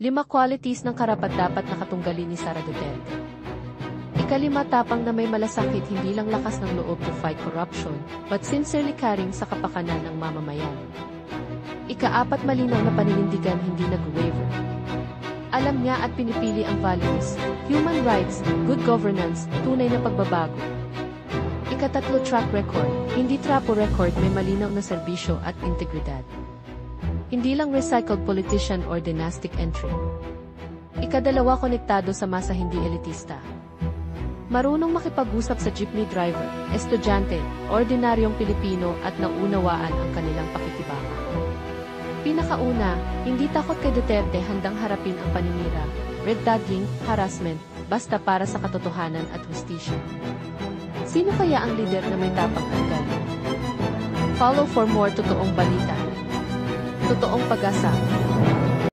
5 qualities ng karapat-dapat na katunggali ni Sara Duterte. Ika-5, tapang na may malasakit, hindi lang lakas ng loob to fight corruption, but sincerely caring sa kapakanan ng mamamayan. Ika-4, malinaw na paninindigan, hindi nag-waver. Alam niya at pinipili ang values, human rights, good governance, tunay na pagbabago. Ika-3, track record, hindi trapo record, may malinaw na serbisyo at integridad. Hindi lang recycled politician or dynastic entry. Ika-2, konektado sa masa, hindi elitista. Marunong makipag-usap sa jeepney driver, estudyante, ordinaryong Pilipino at naunawaan ang kanilang pakikibaka. Pinakauna, hindi takot kay Duterte, handang harapin ang paninira, red tagging, harassment, basta para sa katotohanan at hustisya. Sino kaya ang lider na may tapang at galing? Follow for more totoong balita. Totoong pag-asa.